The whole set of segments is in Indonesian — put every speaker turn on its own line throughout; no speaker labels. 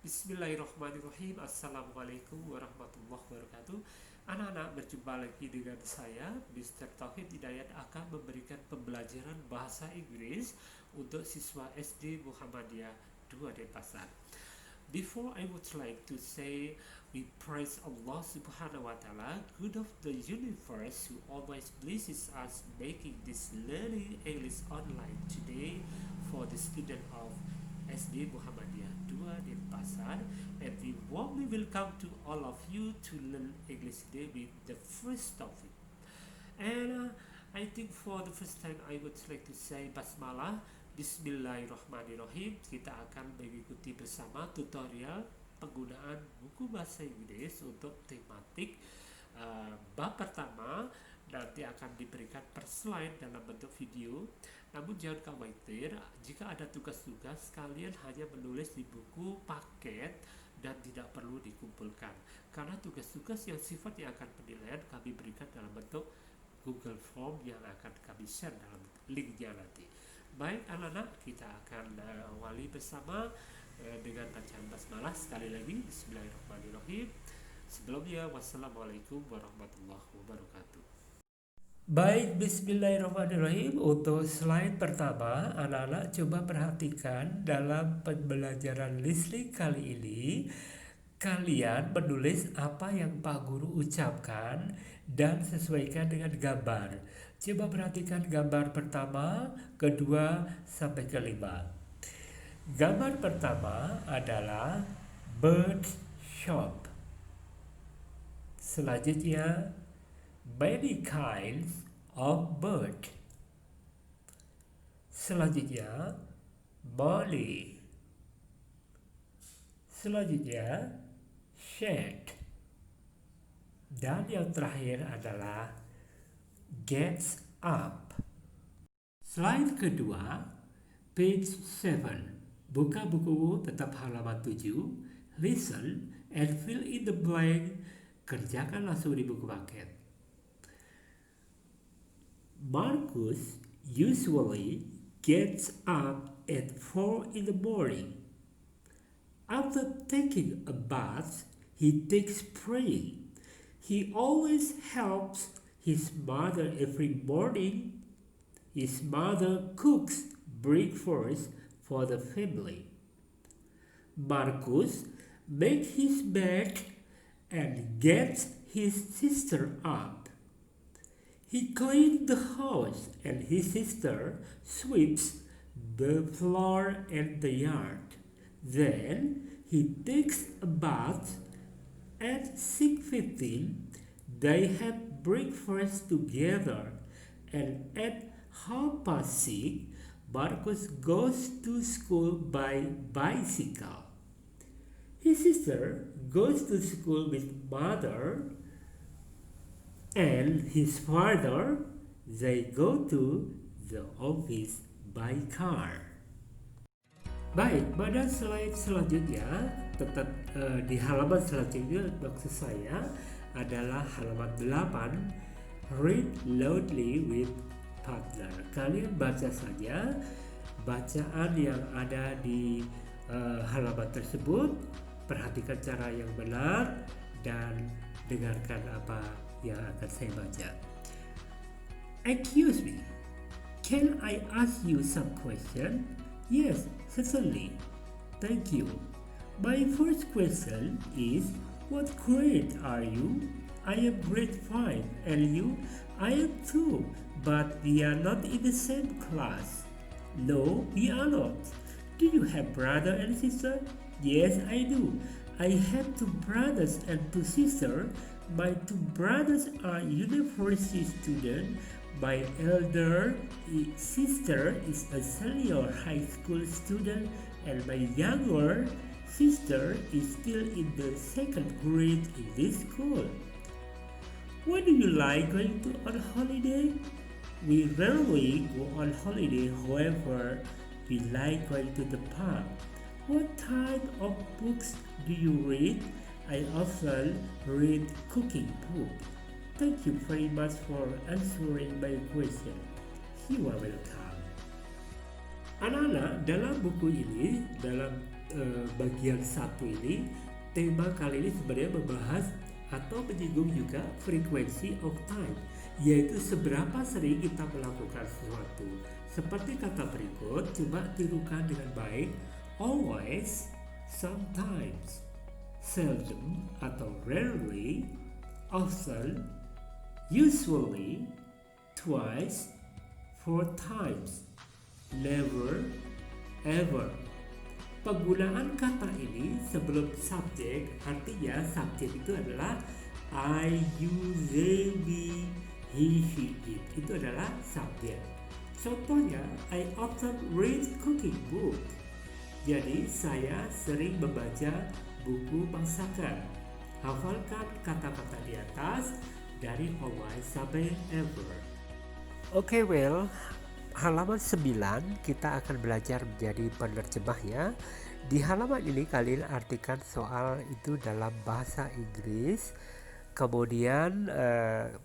Bismillahirrahmanirrahim. Assalamualaikum warahmatullahi wabarakatuh. Anak-anak, berjumpa lagi dengan saya, Mr. Tauhid Hidayat, akan memberikan pembelajaran bahasa Inggris untuk siswa SD Muhammadiyah 2 Denpasar. Before I would like to say, we praise Allah Subhanahu wa Ta'ala, good of the universe, who always blesses us making this learning English online today for the student of SD Muhammadiyah 2 Denpasar, and we warmly welcome to all of you to learn English today with the first topic. And I think for the first time I would like to say Basmalah, Bismillahirrahmanirrahim. Kita akan mengikuti bersama tutorial penggunaan buku bahasa Inggris untuk tematik bab pertama. Nanti akan diberikan per slide dalam bentuk video. Namun jangan khawatir, jika ada tugas-tugas, kalian hanya menulis di buku paket dan tidak perlu dikumpulkan. Karena tugas-tugas yang sifatnya akan penilaian kami berikan dalam bentuk Google Form yang akan kami share dalam linknya nanti. Baik anak-anak, kita akan awali bersama dengan bacaan basmalah. Sekali lagi, Bismillahirrahmanirrahim. Sebelumnya, wassalamualaikum warahmatullahi wabarakatuh. Baik, bismillahirrahmanirrahim. Untuk slide pertama, anak-anak coba perhatikan dalam pembelajaran listening kali ini, kalian menulis apa yang Pak Guru ucapkan dan sesuaikan dengan gambar. Coba perhatikan gambar pertama, kedua, sampai kelima. Gambar pertama adalah bird shop. Selanjutnya, many kinds of bird. Selanjutnya, Molly. Selanjutnya, shed. Dan yang terakhir adalah gets up. Slide kedua, page 7. Buka buku tetap halaman 7. Listen and fill in the blank. Kerjakan langsung di buku paket. Marcus usually gets up at 4 in the morning. After taking a bath, he takes praying. He always helps his mother every morning. His mother cooks breakfast for the family. Marcus makes his bed and gets his sister up. He cleans the house and his sister sweeps the floor and the yard. Then he takes a bath. At 6:15 they have breakfast together, and at 6:30 Marcus goes to school by bicycle. His sister goes to school with mother, and his father, they go to the office by car. Baik, pada slide selanjutnya, tetap di halaman selanjutnya maksud saya adalah halaman 8, read loudly with partner. Kalian baca saja bacaan yang ada di halaman tersebut, perhatikan cara yang benar, dan dengarkan apa yang akan saya baca. Excuse me, can I ask you some question? Yes, certainly. Thank you. My first question is, what grade are you? I am grade 5, and you? I am 2, but we are not in the same class. No, we are not. Do you have brother and sister? Yes, I do. I have 2 brothers and 2 sisters. My 2 brothers are university students. My elder sister is a senior high school student, and my younger sister is still in the 2nd grade in this school. When do you like going on holiday? We rarely go on holiday, however, we like going to the park. What type of books do you read? I often read cooking books. Thank you very much for answering my question. You are welcome. Anak-anak, dalam buku ini, dalam bagian 1 ini, tema kali ini sebenarnya membahas atau menyinggung juga frequency of time, yaitu seberapa sering kita melakukan sesuatu. Seperti kata berikut, coba tirukan dengan baik. Always, sometimes, seldom atau rarely, often, usually, twice, 4 times, never, ever. Penggunaan kata ini sebelum subjek, artinya subjek itu adalah I, you, they, we, he, she, it. Itu adalah subjek. Contohnya, I often read cooking book. Jadi saya sering membaca buku masakan. Hafalkan kata-kata di atas dari always sampai ever. Oke, halaman 9 kita akan belajar menjadi penerjemah ya. Di halaman ini kalian artikan soal itu dalam bahasa Inggris. Kemudian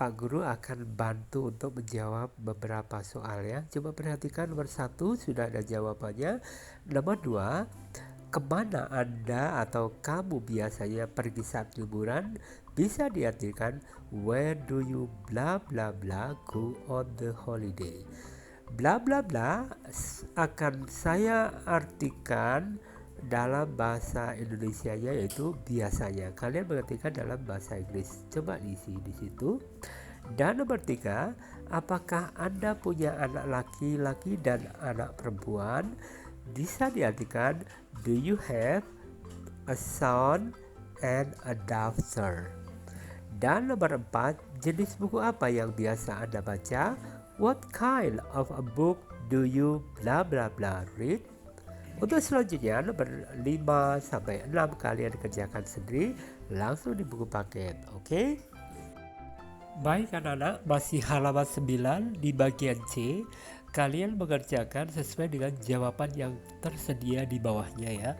Pak Guru akan bantu untuk menjawab beberapa soal ya. Coba perhatikan nomor 1 sudah ada jawabannya. Nomor 2, kemana Anda atau kamu biasanya pergi saat liburan? Bisa diartikan where do you bla bla bla go on the holiday. Bla bla bla akan saya artikan dalam bahasa Indonesianya yaitu biasanya. Kalian mengartikan dalam bahasa Inggris. Coba diisi di situ. Dan nomor 3, apakah Anda punya anak laki-laki dan anak perempuan? Bisa diartikan do you have a son and a daughter. Dan nomor 4, jenis buku apa yang biasa Anda baca? What kind of a book do you bla bla bla read? Untuk selanjutnya nomor 5 sampai 6 kalian kerjakan sendiri langsung di buku paket. Oke? Baik anak-anak, masih halaman 9 di bagian C. Kalian mengerjakan sesuai dengan jawaban yang tersedia di bawahnya ya.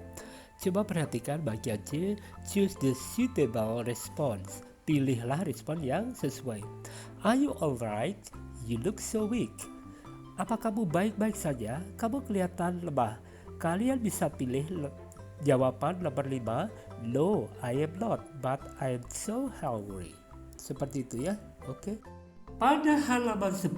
Coba perhatikan bagian C, choose the suitable response. Pilihlah respon yang sesuai. Are you alright? You look so weak. Apa kamu baik-baik saja? Kamu kelihatan lemah. Kalian bisa pilih jawaban nomor 5. No, I am not, but I am so hungry. Seperti itu ya. Oke. Pada halaman 10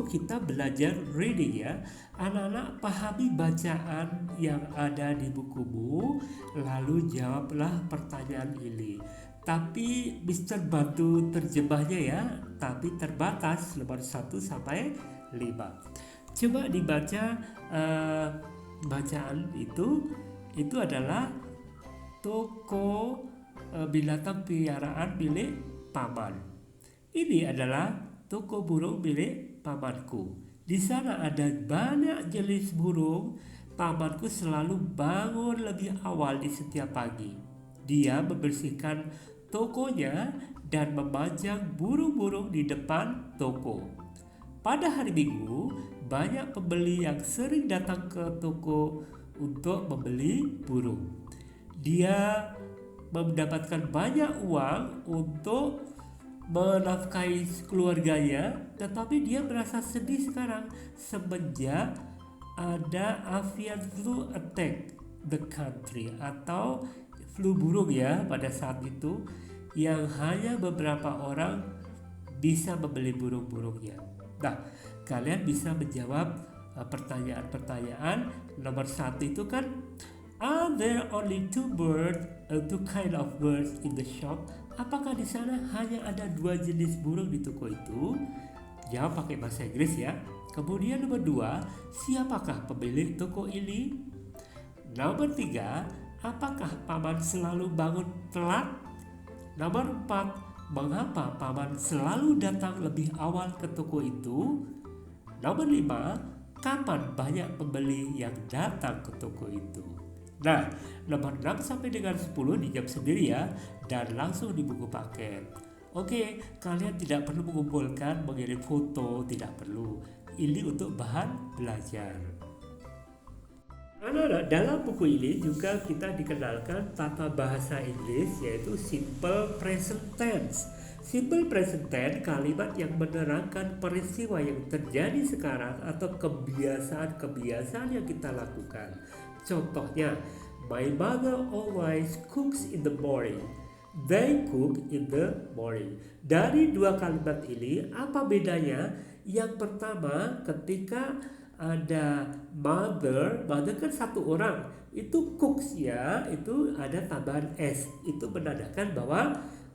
kita belajar reading ya. Anak-anak pahami bacaan yang ada di bukumu, lalu jawablah pertanyaan ini. Tapi Mister bantu terjemahnya ya, tapi terbatas nomor 1 sampai 5. Coba dibaca bacaan itu adalah toko binatang piaraan milik paman. Ini adalah toko burung milik pamanku. Di sana ada banyak jenis burung. Pamanku selalu bangun lebih awal di setiap pagi. Dia membersihkan tokonya dan memajang burung-burung di depan toko. Pada hari Minggu, banyak pembeli yang sering datang ke toko untuk membeli burung. Dia mendapatkan banyak uang untuk menafkahi keluarganya, tetapi dia merasa sedih sekarang semenjak ada avian flu attack the country atau flu burung ya pada saat itu, yang hanya beberapa orang bisa membeli burung-burungnya. Nah, kalian bisa menjawab pertanyaan-pertanyaan. Nomor 1 itu kan, are there only two kind of birds in the shop? Apakah di sana hanya ada 2 jenis burung di toko itu? Jawab pakai bahasa Inggris ya. Kemudian nomor 2, siapakah pemilik toko ini? Nomor 3, apakah paman selalu bangun telat? Nomor 4, mengapa paman selalu datang lebih awal ke toko itu? Nomor 5, kapan banyak pembeli yang datang ke toko itu? Nah, nomor 6 sampai dengan 10 dijawab sendiri ya, dan langsung di buku paket. Oke, kalian tidak perlu mengumpulkan, mengirim foto, tidak perlu. Ini untuk bahan belajar. Anak-anak, dalam buku ini juga kita dikenalkan tata bahasa Inggris yaitu simple present tense. Simple present tense kalimat yang menerangkan peristiwa yang terjadi sekarang atau kebiasaan-kebiasaan yang kita lakukan. Contohnya, My mother always cooks in the morning. They cook in the morning. Dari dua kalimat ini, apa bedanya? Yang pertama, ketika ada mother kan satu orang, itu cooks ya, itu ada tambahan s, itu menandakan bahwa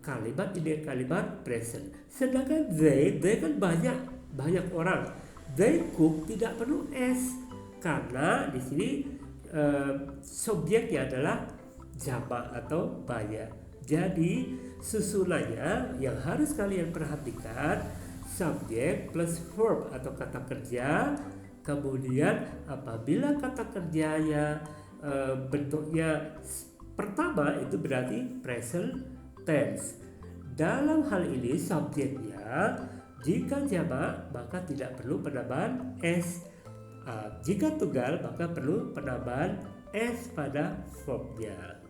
kalimat ini kalimat present. Sedangkan they kan banyak orang. They cook tidak perlu s, karena di sini subjeknya adalah jamak atau banyak. Jadi susunannya yang harus kalian perhatikan, subjek plus verb atau kata kerja. Kemudian apabila kata kerjanya bentuknya pertama, itu berarti present tense. Dalam hal ini subjeknya jika jamak maka tidak perlu penambahan s. Jika tunggal maka perlu penambahan s pada verbnya.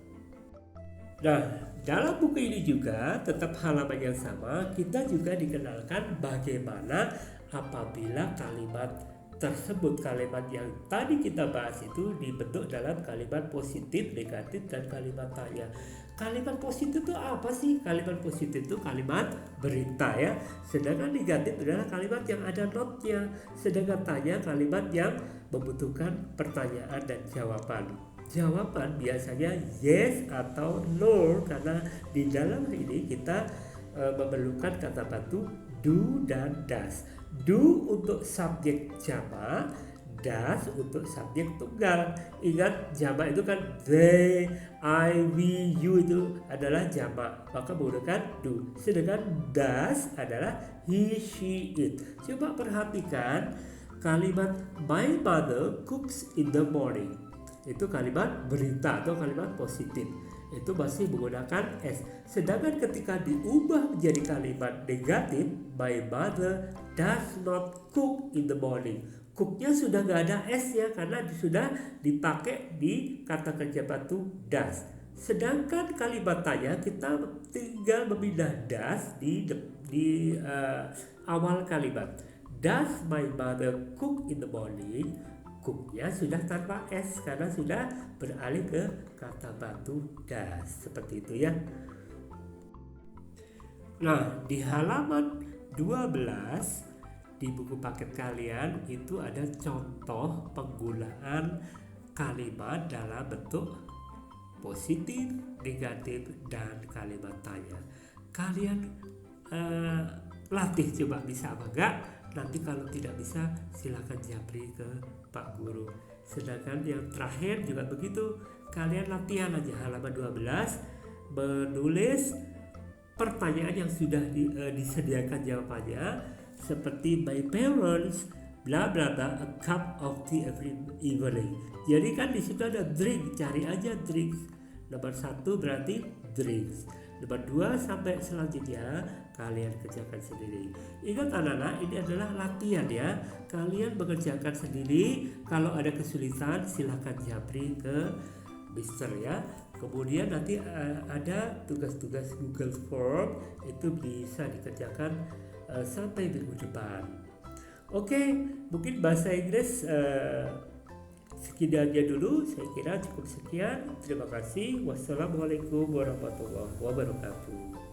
Nah, dalam buku ini juga tetap halaman yang sama, kita juga dikenalkan bagaimana apabila kalimat tersebut, kalimat yang tadi kita bahas itu dibentuk dalam kalimat positif, negatif, dan kalimat tanya. Kalimat positif itu apa sih? Kalimat positif itu kalimat berita ya. Sedangkan negatif adalah kalimat yang ada notnya. Sedangkan tanya kalimat yang membutuhkan pertanyaan dan jawaban. Jawaban biasanya yes atau no, karena di dalam ini kita memerlukan kata bantu do dan does. Do untuk subjek jamak, does untuk subjek tunggal. Ingat jamak itu kan they, I, we, you itu adalah jamak, maka menggunakan do. Sedangkan does adalah he, she, it. Coba perhatikan kalimat my mother cooks in the morning. Itu kalimat berita atau kalimat positif, itu masih menggunakan s. Sedangkan ketika diubah menjadi kalimat negatif, my mother does not cook in the morning, cooknya sudah gak ada s ya, karena sudah dipakai di kata kerja bantu does. Sedangkan kalimat tanya kita tinggal memindah does di awal kalimat. Does my mother cook in the morning? Cooknya sudah tanpa s karena sudah beralih ke kata bantu does, seperti itu ya. Nah, di halaman 12 di buku paket kalian itu ada contoh penggunaan kalimat dalam bentuk positif, negatif, dan kalimat tanya. Kalian latih coba bisa apa enggak. Nanti kalau tidak bisa silakan japri ke Pak Guru. Sedangkan yang terakhir juga begitu, kalian latihan aja halaman 12 menulis pertanyaan yang sudah disediakan jawabannya, seperti my parents bla bla bla a cup of tea every evening. Jadi kan di situ ada drink, cari aja drinks. Nomor 1 berarti drinks. Nomor 2 sampai selanjutnya kalian kerjakan sendiri. Ingat anak-anak, ini adalah latihan ya. Kalian mengerjakan sendiri. Kalau ada kesulitan silahkan japri ke Mister ya. Kemudian nanti ada tugas-tugas Google Form, itu bisa dikerjakan sampai minggu depan. Oke, mungkin bahasa Inggris sekian aja dulu, saya kira cukup sekian. Terima kasih. Wassalamualaikum warahmatullahi wabarakatuh.